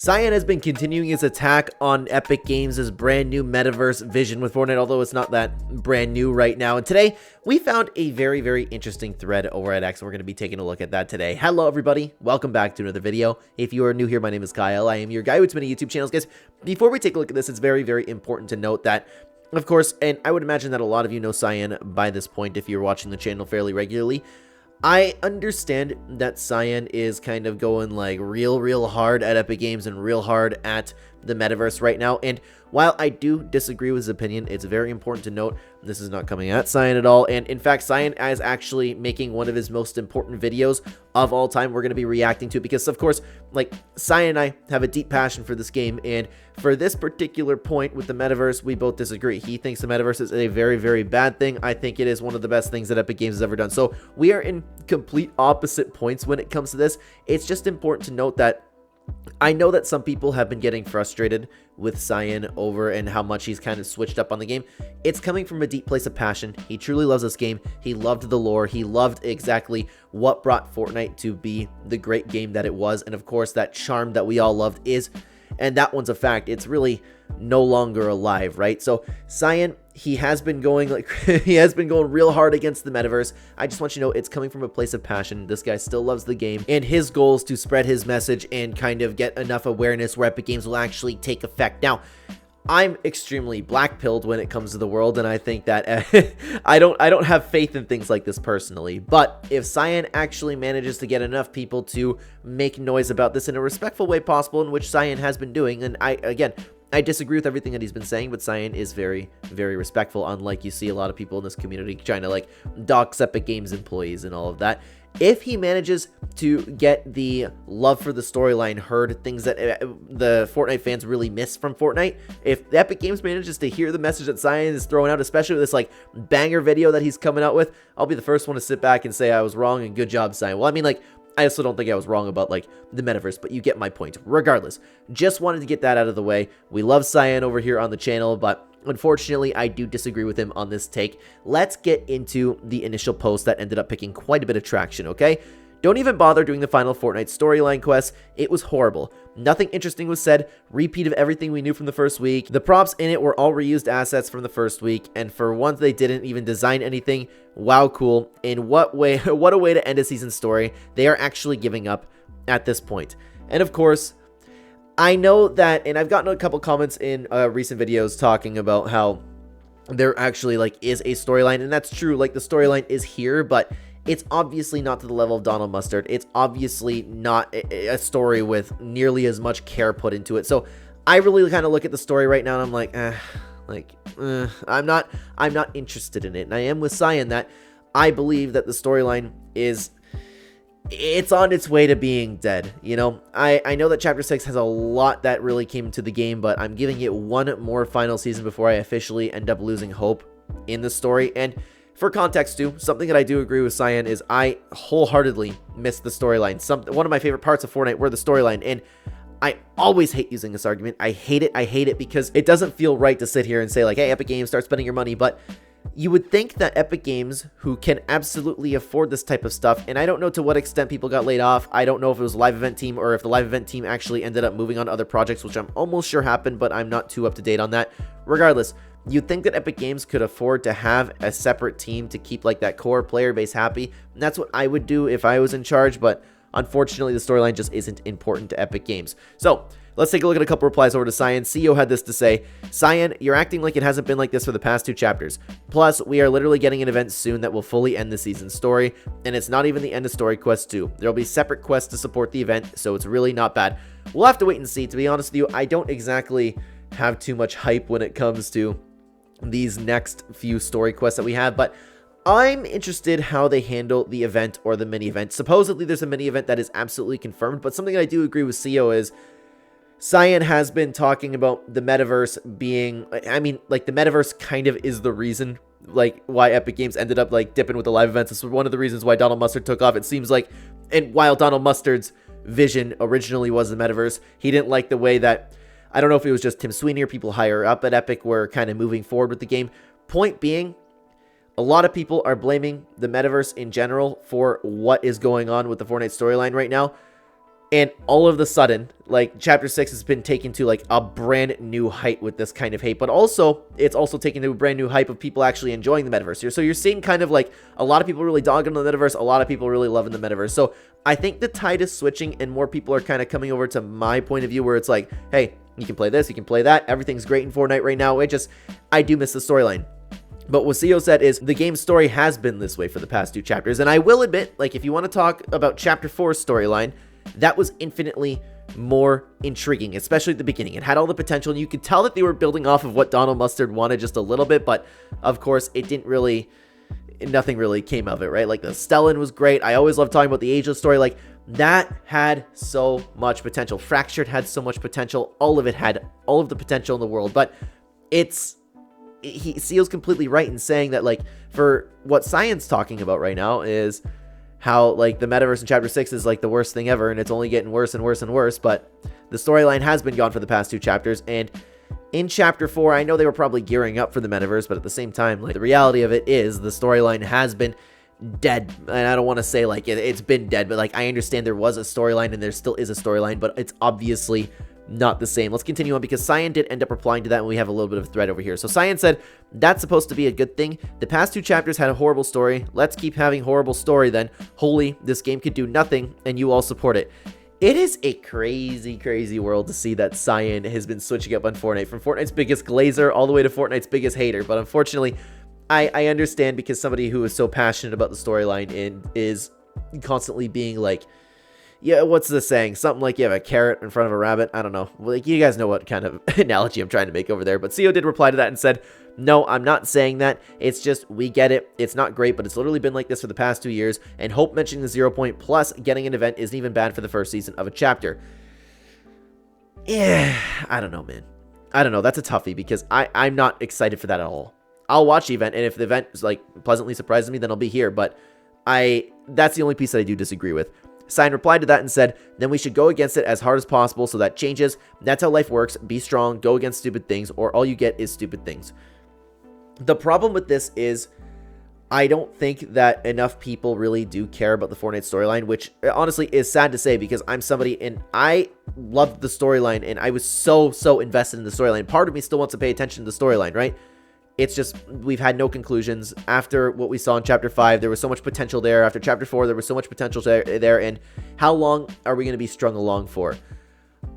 Scyan has been continuing his attack on Epic Games' brand new Metaverse vision with Fortnite, although it's not that brand new right now. And today, we found a very interesting thread over at X, and we're going to be taking a look at that today. Hello, everybody. Welcome back to another video. If you are new here, my name is Kyle. I am your guy with many YouTube channels, guys. Before we take a look at this, it's very important to note that, of course, and I would imagine that a lot of you know Scyan by this point if you're watching the channel fairly regularly. I understand that Scyan is kind of going like real hard at Epic Games and real hard at the Metaverse right now, and while I do disagree with his opinion, it's very important to note this is not coming at Scyan at all, and in fact Scyan is actually making one of his most important videos of all time. We're going to be reacting to it because, of course, like, Scyan and I have a deep passion for this game, and for this particular point with the Metaverse, we both disagree. He thinks the Metaverse is a very bad thing. I think it is one of the best things that Epic Games has ever done. So we are in complete opposite points when it comes to this. It's just important to note that I know that some people have been getting frustrated with Scyan over and how much he's kind of switched up on the game. It's coming from a deep place of passion. He truly loves this game. He loved the lore. He loved exactly what brought Fortnite to be the great game that it was. And of course, that charm that we all loved is, and that one's a fact, it's really no longer alive, right? So Scyan, he has been going like he has been going real hard against the Metaverse. I just want you to know it's coming from a place of passion. This guy still loves the game, and his goal is to spread his message and kind of get enough awareness where Epic Games will actually take effect. Now, I'm extremely black-pilled when it comes to the world, and I think that I don't have faith in things like this personally. But if Scyan actually manages to get enough people to make noise about this in a respectful way possible, in which Scyan has been doing, and I disagree with everything that he's been saying, but Scyan is very respectful, unlike you see a lot of people in this community trying to like dox Epic Games employees and all of that. If he manages to get the love for the storyline heard, things that the Fortnite fans really miss from Fortnite, if Epic Games manages to hear the message that Scyan is throwing out, especially with this like banger video that he's coming out with, I'll be the first one to sit back and say I was wrong and good job, Scyan. Well, I mean, like, I also don't think I was wrong about, like, the Metaverse, but you get my point. Regardless, just wanted to get that out of the way. We love Scyan over here on the channel, but unfortunately, I do disagree with him on this take. Let's get into the initial post that ended up picking quite a bit of traction, okay? Don't even bother doing the final Fortnite storyline quest. It was horrible. Nothing interesting was said. Repeat of everything we knew from the first week. The props in it were all reused assets from the first week, and for once they didn't even design anything. Wow, cool. In what way? What a way to end a season story. They are actually giving up at this point. And of course, I know that, and I've gotten a couple comments in recent videos talking about how there actually like is a storyline, and that's true. Like, the storyline is here, but it's obviously not to the level of Donald Mustard. It's obviously not a story with nearly as much care put into it. So I really kind of look at the story right now and I'm like, I'm not interested in it. And I am with Scyan that I believe that the storyline it's on its way to being dead. You know, I know that Chapter 6 has a lot that really came to the game, but I'm giving it one more final season before I officially end up losing hope in the story. And for context too, something that I do agree with Scyan is I wholeheartedly miss the storyline. One of my favorite parts of Fortnite were the storyline, and I always hate using this argument. I hate it because it doesn't feel right to sit here and say like, hey, Epic Games, start spending your money, but you would think that Epic Games, who can absolutely afford this type of stuff, and I don't know to what extent people got laid off. I don't know if it was a live event team or if the live event team actually ended up moving on to other projects, which I'm almost sure happened, but I'm not too up to date on that. Regardless, you'd think that Epic Games could afford to have a separate team to keep like that core player base happy, and that's what I would do if I was in charge, but unfortunately the storyline just isn't important to Epic Games. So let's take a look at a couple replies over to Scyan. CEO had this to say: Scyan, you're acting like it hasn't been like this for the past 2 chapters. Plus, we are literally getting an event soon that will fully end the season story, and it's not even the end of story quest 2. There'll be separate quests to support the event, so it's really not bad. We'll have to wait and see. To be honest with you, I don't exactly have too much hype when it comes to these next few story quests that we have, but I'm interested how they handle the event or the mini event. Supposedly there's a mini event that is absolutely confirmed, but something that I do agree with CEO is Scyan has been talking about the Metaverse being, I mean, like, the Metaverse kind of is the reason like why Epic Games ended up like dipping with the live events. This was one of the reasons why Donald Mustard took off, it seems like. And while Donald Mustard's vision originally was the Metaverse, he didn't like the way that, I don't know if it was just Tim Sweeney or people higher up at Epic were kind of moving forward with the game. Point being, a lot of people are blaming the Metaverse in general for what is going on with the Fortnite storyline right now. And all of the sudden, like, Chapter 6 has been taken to, like, a brand new height with this kind of hate. But also, it's also taken to a brand new hype of people actually enjoying the Metaverse here. So you're seeing kind of, like, a lot of people really dogging on the Metaverse, a lot of people really loving the Metaverse. So I think the tide is switching, and more people are kind of coming over to my point of view, where it's like, hey, you can play this, you can play that. Everything's great in Fortnite right now. I do miss the storyline. But what CEO said is the game's story has been this way for the past 2 chapters. And I will admit, like, if you want to talk about Chapter 4's storyline, that was infinitely more intriguing, especially at the beginning. It had all the potential, and you could tell that they were building off of what Donald Mustard wanted just a little bit, but of course, nothing really came of it, right? Like, the Stellan was great. I always love talking about the Ageless story. Like, that had so much potential. Fractured had so much potential. All of it had all of the potential in the world, but Seal's completely right in saying that, like, for what Scyan's talking about right now is how, like, the Metaverse in Chapter 6 is, like, the worst thing ever, and it's only getting worse and worse and worse, but the storyline has been gone for the past 2 chapters, and in Chapter 4, I know they were probably gearing up for the Metaverse, but at the same time, like, the reality of it is the storyline has been dead, and I don't want to say, like, it's been dead, but, like, I understand there was a storyline, and there still is a storyline, but it's obviously not the same. Let's continue on, because Scyan did end up replying to that, and we have a little bit of a thread over here. So Scyan said, that's supposed to be a good thing. The past 2 chapters had a horrible story. Let's keep having horrible story then. Holy, this game could do nothing, and you all support it. It is a crazy, crazy world to see that Scyan has been switching up on Fortnite, from Fortnite's biggest glazer all the way to Fortnite's biggest hater. But unfortunately, I understand, because somebody who is so passionate about the storyline and is constantly being like, yeah, what's the saying? Something like you have a carrot in front of a rabbit. I don't know. Like, you guys know what kind of analogy I'm trying to make over there. But CEO did reply to that and said, no, I'm not saying that. It's just, we get it. It's not great, but it's literally been like this for the past 2 years. And Hope mentioning the 0 point plus getting an event isn't even bad for the first season of a chapter. Yeah, I don't know, man. I don't know. That's a toughie, because I'm not excited for that at all. I'll watch the event, and if the event is, like, pleasantly surprises me, then I'll be here. But that's the only piece that I do disagree with. Scyan replied to that and said, then we should go against it as hard as possible so that changes. That's how life works. Be strong, go against stupid things, or all you get is stupid things. The problem with this is I don't think that enough people really do care about the Fortnite storyline, which honestly is sad to say, because I'm somebody, and I loved the storyline, and I was so invested in the storyline. Part of me still wants to pay attention to the storyline, right? It's just, we've had no conclusions. After what we saw in Chapter 5, there was so much potential there. After Chapter 4, there was so much potential there. And how long are we going to be strung along for?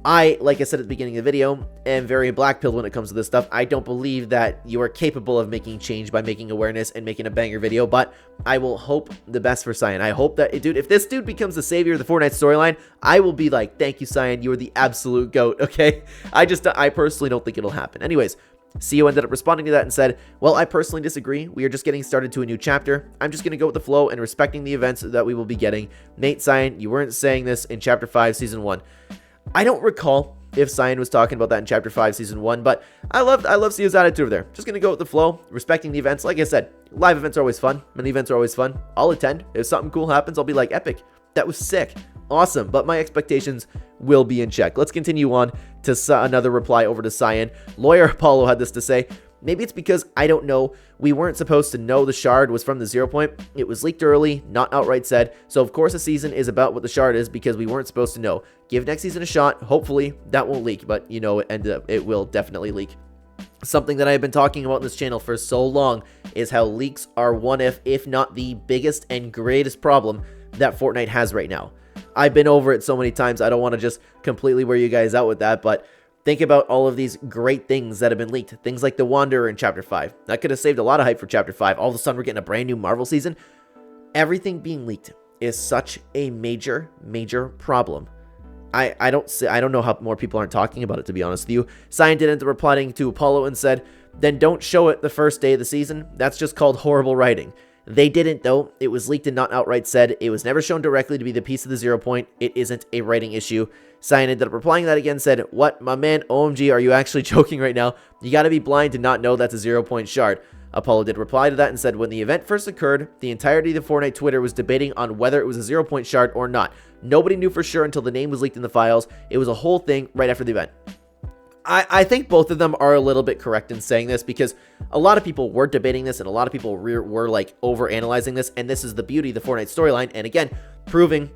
Like I said at the beginning of the video, am very black-pilled when it comes to this stuff. I don't believe that you are capable of making change by making awareness and making a banger video, but I will hope the best for Scyan. I hope that, dude, if this dude becomes the savior of the Fortnite storyline, I will be like, thank you, Scyan. You are the absolute GOAT, okay? I personally don't think it'll happen. Anyways, CEO ended up responding to that and said, well, I personally disagree. We are just getting started to a new chapter. I'm just going to go with the flow and respecting the events that we will be getting. Nate, Scyan, you weren't saying this in Chapter 5, Season 1. I don't recall if Scyan was talking about that in Chapter 5, Season 1, but I love CEO's attitude over there. Just going to go with the flow, respecting the events. Like I said, live events are always fun. Mini events are always fun. I'll attend. If something cool happens, I'll be like, epic. That was sick. Awesome. But my expectations will be in check. Let's continue on to another reply over to Scyan. Lawyer Apollo had this to say, maybe it's because I don't know. We weren't supposed to know the shard was from the 0 point. It was leaked early, not outright said. So of course the season is about what the shard is, because we weren't supposed to know. Give next season a shot. Hopefully that won't leak, but you know, it will definitely leak. Something that I've been talking about in this channel for so long is how leaks are one if not the biggest and greatest problem that Fortnite has right now. I've been over it so many times, I don't want to just completely wear you guys out with that, but think about all of these great things that have been leaked. Things like the Wanderer in Chapter 5. That could have saved a lot of hype for Chapter 5. All of a sudden, we're getting a brand new Marvel season. Everything being leaked is such a major problem. I don't know how more people aren't talking about it, to be honest with you. Scyan did end up replying to Apollo and said, then don't show it the first day of the season. That's just called horrible writing. They didn't, though. It was leaked and not outright said. It was never shown directly to be the piece of the 0 point. It isn't a writing issue. Scyan ended up replying to that again, said, what, my man, OMG, are you actually joking right now? You gotta be blind to not know that's a 0 point shard. Apollo did reply to that and said, when the event first occurred, the entirety of the Fortnite Twitter was debating on whether it was a 0 point shard or not. Nobody knew for sure until the name was leaked in the files. It was a whole thing right after the event. I think both of them are a little bit correct in saying this, because a lot of people were debating this and a lot of people were like over analyzing this, and this is the beauty of the Fortnite storyline, and again, proving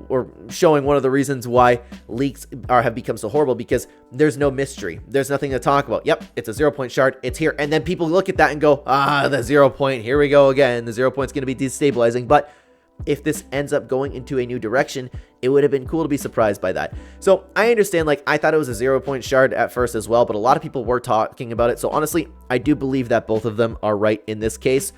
or showing one of the reasons why leaks have become so horrible, because there's no mystery. There's nothing to talk about. Yep, it's a 0 point shard. It's here. And then people look at that and go, the 0 point. Here we go again. The 0 point's going to be destabilizing. But if this ends up going into a new direction, it would have been cool to be surprised by that. So I understand, like, I thought it was a 0 point shard at first as well, but a lot of people were talking about it. So honestly, I do believe that both of them are right in this case.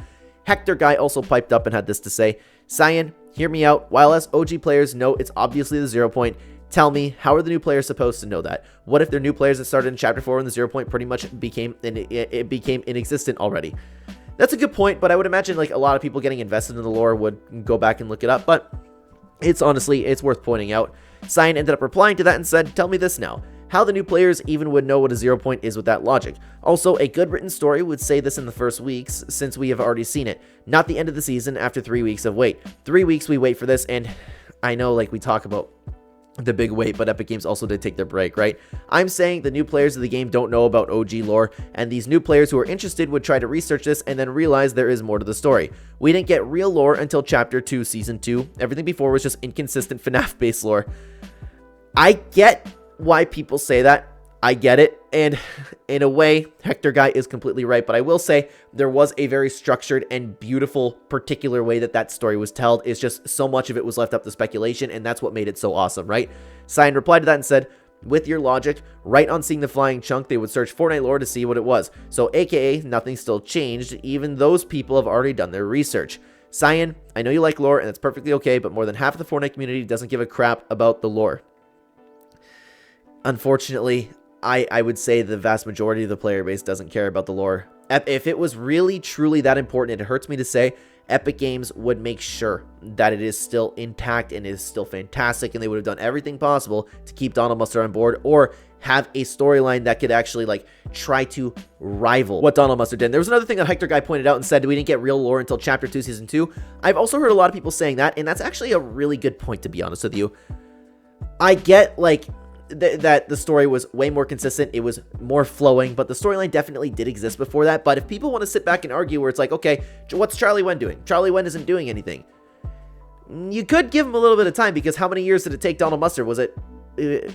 Hector Guy also piped up and had this to say: Scyan, hear me out. While us OG players know it's obviously the 0 point, tell me, how are the new players supposed to know that? What if they're new players that started in Chapter 4 and the 0 point pretty much became inexistent already? That's a good point, but I would imagine like a lot of people getting invested in the lore would go back and look it up, but it's worth pointing out. Scyan ended up replying to that and said, tell me this now. How the new players even would know what a 0 point is with that logic. Also, a good written story would say this in the first weeks, since we have already seen it. Not the end of the season after 3 weeks of wait. 3 weeks we wait for this, and I know like we talk about the big wait, but Epic Games also did take their break, right? I'm saying the new players of the game don't know about OG lore, and these new players who are interested would try to research this and then realize there is more to the story. We didn't get real lore until Chapter 2, Season 2. Everything before was just inconsistent FNAF-based lore. I get why people say that. I get it, and in a way, Hector Guy is completely right, but I will say there was a very structured and beautiful particular way that that story was told. It's just so much of it was left up to speculation, and that's what made it so awesome, right? Scyan replied to that and said, with your logic, right on seeing the flying chunk, they would search Fortnite lore to see what it was. So aka, nothing still changed, even those people have already done their research. Scyan, I know you like lore, and it's perfectly okay, but more than half of the Fortnite community doesn't give a crap about the lore. Unfortunately, I would say the vast majority of the player base doesn't care about the lore. If it was really, truly that important, it hurts me to say, Epic Games would make sure that it is still intact and is still fantastic, and they would have done everything possible to keep Donald Mustard on board, or have a storyline that could actually, like, try to rival what Donald Mustard did. There was another thing that Hector Guy pointed out and said, we didn't get real lore until Chapter 2, Season 2. I've also heard a lot of people saying that, and that's actually a really good point, to be honest with you. I get, like, that the story was way more consistent, it was more flowing, but the storyline definitely did exist before that. But if people want to sit back and argue where it's like, okay, what's Charlie Wen doing? Charlie Wen isn't doing anything. You could give him a little bit of time, because how many years did it take Donald Mustard? Was it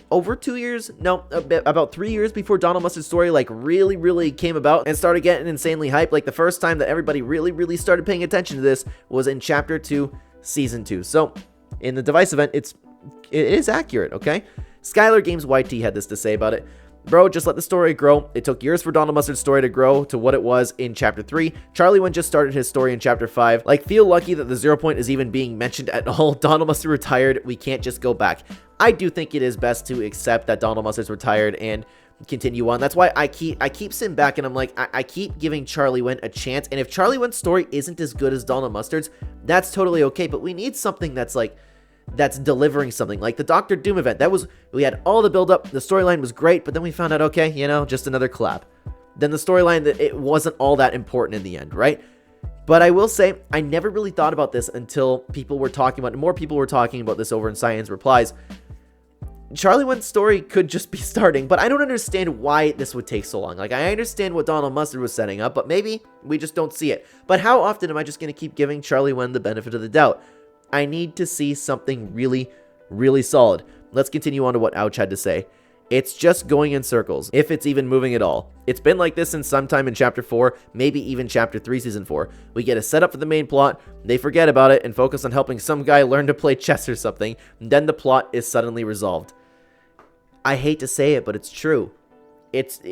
over 2 years? No, about 3 years before Donald Mustard's story like really came about and started getting insanely hyped. Like the first time that everybody really started paying attention to this was in Chapter 2, Season 2. So in the device event, it is accurate, okay? Skylar Games YT had this to say about it. Bro, just let the story grow. It took years for Donald Mustard's story to grow to what it was in Chapter 3. Charlie Wen just started his story in Chapter 5. Like, feel lucky that the 0 point is even being mentioned at all. Donald Mustard retired. We can't just go back. I do think it is best to accept that Donald Mustard's retired and continue on. That's why I keep sitting back and I'm like, I keep giving Charlie Wen a chance. And if Charlie Wen's story isn't as good as Donald Mustard's, that's totally okay. But we need something that's like, that's delivering something. Like the Doctor Doom event, we had all the build up, the storyline was great, but then we found out, okay, you know, just another collab. Then the storyline, that it wasn't all that important in the end, right? But I will say, I never really thought about this until people were talking about, more people were talking about this over in Scyan's replies. Charlie Wen's story could just be starting, but I don't understand why this would take so long. Like, I understand what Donald Mustard was setting up, but maybe we just don't see it. But how often am I just going to keep giving Charlie Wen the benefit of the doubt? I need to see something really solid. Let's continue on to what Ouch had to say. It's just going in circles, if it's even moving at all. It's been like this since sometime in Chapter 4, maybe even Chapter 3, Season 4. We get a setup for the main plot, they forget about it, and focus on helping some guy learn to play chess or something, then the plot is suddenly resolved. I hate to say it, but it's true.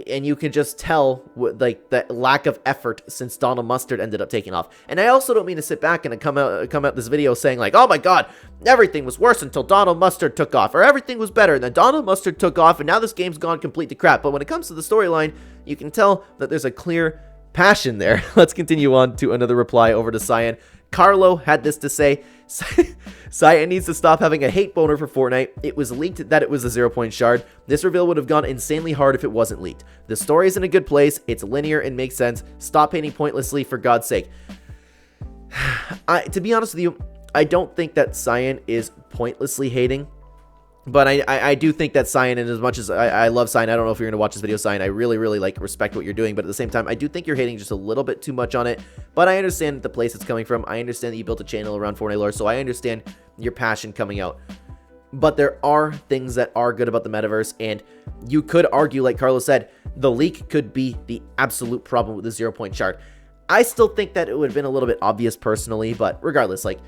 And you can just tell, like, that lack of effort since Donald Mustard ended up taking off. And I also don't mean to sit back and come out this video saying like, oh my god, everything was worse until Donald Mustard took off, or everything was better and then Donald Mustard took off and now this game's gone complete to crap. But when it comes to the storyline, you can tell that there's a clear passion there. Let's continue on to another reply over to Scyan. Carlo had this to say. Scyan needs to stop having a hate boner for Fortnite. It was leaked that it was a 0 point shard. This reveal would have gone insanely hard if it wasn't leaked. The story is in a good place. It's linear and makes sense. Stop hating pointlessly, for God's sake. To be honest with you, I don't think that Scyan is pointlessly hating. But I do think that Scyan, and as much as I love Scyan, I don't know if you're going to watch this video, Scyan, I really, really like respect what you're doing, but at the same time, I do think you're hating just a little bit too much on it, but I understand the place it's coming from. I understand that you built a channel around Fortnite lore, so I understand your passion coming out. But there are things that are good about the metaverse, and you could argue, like Carlos said, the leak could be the absolute problem with the 0-point chart. I still think that it would have been a little bit obvious personally, but regardless, like,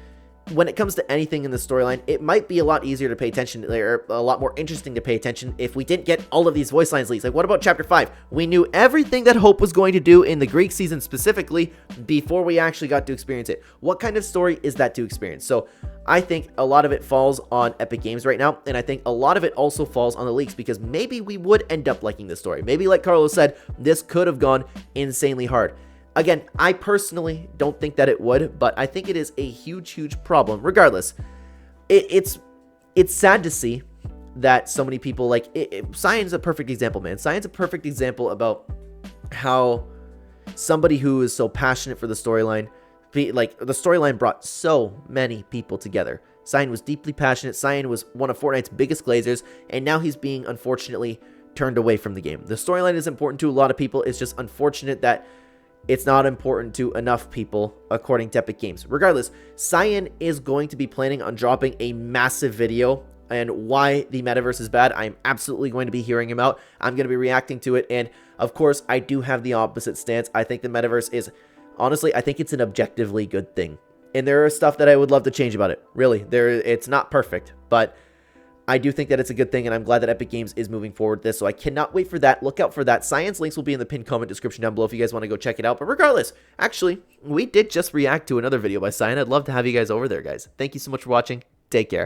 when it comes to anything in the storyline, it might be a lot easier to pay attention, or a lot more interesting to pay attention if we didn't get all of these voice lines leaks. Like, what about Chapter 5? We knew everything that Hope was going to do in the Greek season specifically before we actually got to experience it. What kind of story is that to experience? So I think a lot of it falls on Epic Games right now, and I think a lot of it also falls on the leaks, because maybe we would end up liking this story. Maybe, like Carlos said, this could have gone insanely hard. Again, I personally don't think that it would, but I think it is a huge, huge problem. Regardless, it's sad to see that so many people, like, Scyan's a perfect example, man. Scyan's a perfect example about how somebody who is so passionate for the storyline, like, the storyline brought so many people together. Scyan was deeply passionate. Scyan was one of Fortnite's biggest glazers, and now he's being, unfortunately, turned away from the game. The storyline is important to a lot of people. It's just unfortunate that it's not important to enough people, according to Epic Games. Regardless, Scyan is going to be planning on dropping a massive video, and why the metaverse is bad, I'm absolutely going to be hearing him out. I'm going to be reacting to it, and of course, I do have the opposite stance. I think the metaverse is, honestly, I think it's an objectively good thing. And there is stuff that I would love to change about it. Really, it's not perfect, but I do think that it's a good thing, and I'm glad that Epic Games is moving forward with this, so I cannot wait for that. Look out for that. Scyan's links will be in the pinned comment description down below if you guys want to go check it out. But regardless, actually, we did just react to another video by Scyan. I'd love to have you guys over there, guys. Thank you so much for watching. Take care.